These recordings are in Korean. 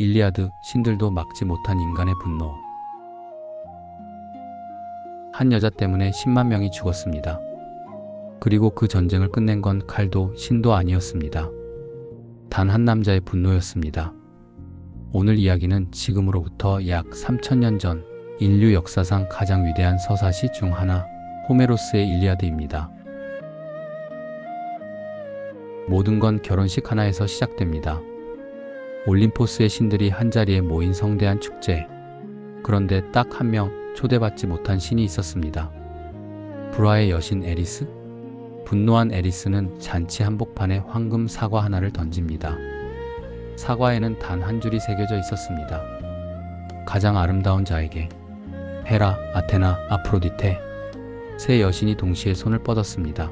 일리아드, 신들도 막지 못한 인간의 분노. 한 여자 때문에 10만 명이 죽었습니다. 그리고 그 전쟁을 끝낸 건 칼도 신도 아니었습니다. 단 한 남자의 분노였습니다. 오늘 이야기는 지금으로부터 약 3000년 전 인류 역사상 가장 위대한 서사시 중 하나, 호메로스의 일리아드입니다. 모든 건 결혼식 하나에서 시작됩니다. 올림포스의 신들이 한자리에 모인 성대한 축제. 그런데 딱 한 명 초대받지 못한 신이 있었습니다. 불화의 여신 에리스? 분노한 에리스는 잔치 한복판에 황금 사과 하나를 던집니다. 사과에는 단 한 줄이 새겨져 있었습니다. 가장 아름다운 자에게. 헤라, 아테나, 아프로디테. 세 여신이 동시에 손을 뻗었습니다.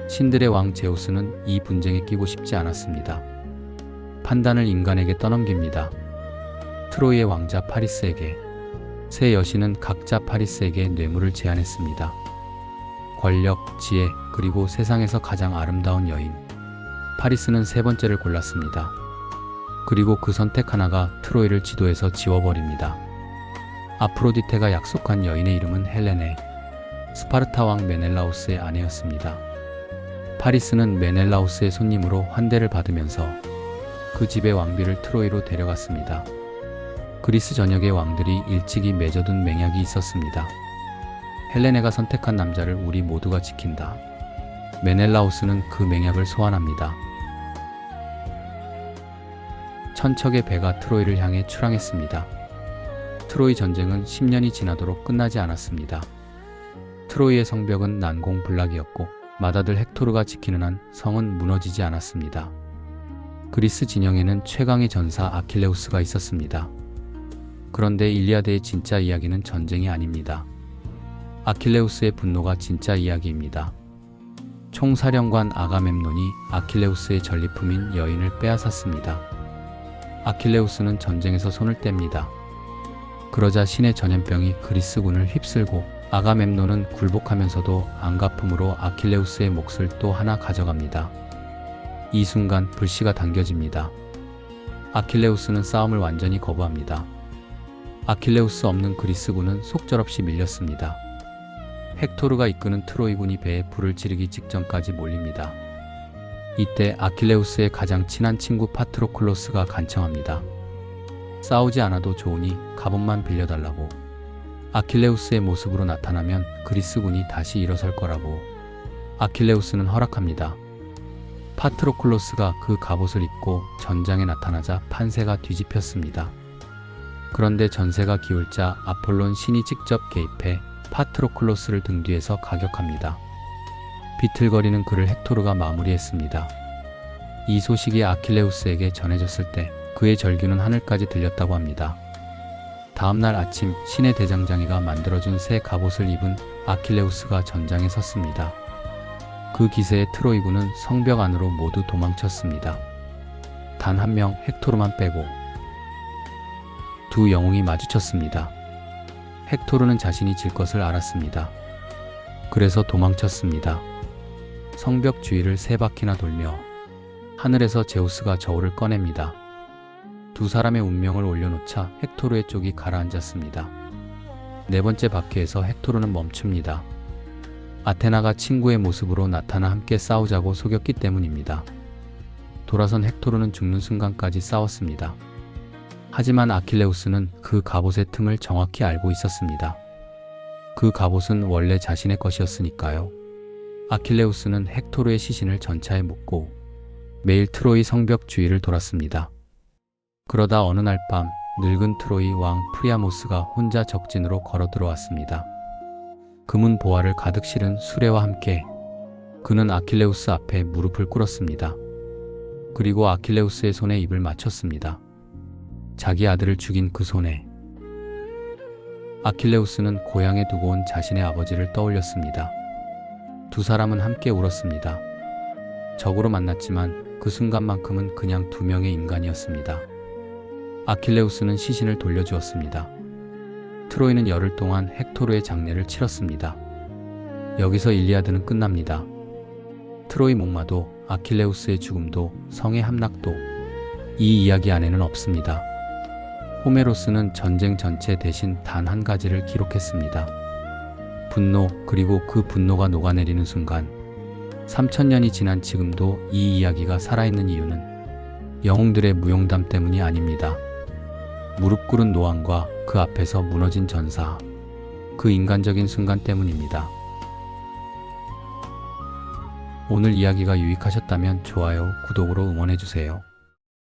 신들의 왕 제우스는 이 분쟁에 끼고 싶지 않았습니다. 판단을 인간에게 떠넘깁니다. 트로이의 왕자 파리스에게. 세 여신은 각자 파리스에게 뇌물을 제안했습니다. 권력, 지혜, 그리고 세상에서 가장 아름다운 여인. 파리스는 세 번째를 골랐습니다. 그리고 그 선택 하나가 트로이를 지도에서 지워버립니다. 아프로디테가 약속한 여인의 이름은 헬레네. 스파르타 왕 메넬라우스의 아내였습니다. 파리스는 메넬라우스의 손님으로 환대를 받으면서 그 집의 왕비를 트로이로 데려갔습니다. 그리스 전역의 왕들이 일찍이 맺어둔 맹약이 있었습니다. 헬레네가 선택한 남자를 우리 모두가 지킨다. 메넬라우스는 그 맹약을 소환합니다. 천척의 배가 트로이를 향해 출항했습니다. 트로이 전쟁은 10년이 지나도록 끝나지 않았습니다. 트로이의 성벽은 난공불락이었고 맏아들 헥토르가 지키는 한 성은 무너지지 않았습니다. 그리스 진영에는 최강의 전사 아킬레우스가 있었습니다. 그런데 일리아드의 진짜 이야기는 전쟁이 아닙니다. 아킬레우스의 분노가 진짜 이야기입니다. 총사령관 아가멤논이 아킬레우스의 전리품인 여인을 빼앗았습니다. 아킬레우스는 전쟁에서 손을 뗍니다. 그러자 신의 전염병이 그리스군을 휩쓸고 아가멤논은 굴복하면서도 안갚음으로 아킬레우스의 몫을 또 하나 가져갑니다. 이 순간 불씨가 당겨집니다. 아킬레우스는 싸움을 완전히 거부합니다. 아킬레우스 없는 그리스군은 속절없이 밀렸습니다. 헥토르가 이끄는 트로이군이 배에 불을 지르기 직전까지 몰립니다. 이때 아킬레우스의 가장 친한 친구 파트로클로스가 간청합니다. 싸우지 않아도 좋으니 갑옷만 빌려달라고. 아킬레우스의 모습으로 나타나면 그리스군이 다시 일어설 거라고. 아킬레우스는 허락합니다. 파트로클로스가 그 갑옷을 입고 전장에 나타나자 판세가 뒤집혔습니다. 그런데 전세가 기울자 아폴론 신이 직접 개입해 파트로클로스를 등 뒤에서 가격합니다. 비틀거리는 그를 헥토르가 마무리했습니다. 이 소식이 아킬레우스에게 전해졌을 때 그의 절규는 하늘까지 들렸다고 합니다. 다음날 아침 신의 대장장이가 만들어준 새 갑옷을 입은 아킬레우스가 전장에 섰습니다. 그 기세에 트로이군은 성벽 안으로 모두 도망쳤습니다. 단 한 명 헥토르만 빼고. 두 영웅이 마주쳤습니다. 헥토르는 자신이 질 것을 알았습니다. 그래서 도망쳤습니다. 성벽 주위를 3바퀴나 돌며 하늘에서 제우스가 저울을 꺼냅니다. 두 사람의 운명을 올려놓자 헥토르의 쪽이 가라앉았습니다. 네 번째 바퀴에서 헥토르는 멈춥니다. 아테나가 친구의 모습으로 나타나 함께 싸우자고 속였기 때문입니다. 돌아선 헥토르는 죽는 순간까지 싸웠습니다. 하지만 아킬레우스는 그 갑옷의 틈을 정확히 알고 있었습니다. 그 갑옷은 원래 자신의 것이었으니까요. 아킬레우스는 헥토르의 시신을 전차에 묻고 매일 트로이 성벽 주위를 돌았습니다. 그러다 어느 날 밤 늙은 트로이 왕 프리아모스가 혼자 적진으로 걸어 들어왔습니다. 금은 보화를 가득 실은 수레와 함께 그는 아킬레우스 앞에 무릎을 꿇었습니다. 그리고 아킬레우스의 손에 입을 맞췄습니다. 자기 아들을 죽인 그 손에. 아킬레우스는 고향에 두고 온 자신의 아버지를 떠올렸습니다. 두 사람은 함께 울었습니다. 적으로 만났지만 그 순간만큼은 그냥 두 명의 인간이었습니다. 아킬레우스는 시신을 돌려주었습니다. 트로이는 열흘 동안 헥토르의 장례를 치렀습니다. 여기서 일리아드는 끝납니다. 트로이 목마도, 아킬레우스의 죽음도, 성의 함락도, 이 이야기 안에는 없습니다. 호메로스는 전쟁 전체 대신 단 한 가지를 기록했습니다. 분노, 그리고 그 분노가 녹아내리는 순간 3000년이 지난 지금도 이 이야기가 살아있는 이유는 영웅들의 무용담 때문이 아닙니다. 무릎 꿇은 노왕과 그 앞에서 무너진 전사, 그 인간적인 순간 때문입니다. 오늘 이야기가 유익하셨다면 좋아요, 구독으로 응원해주세요.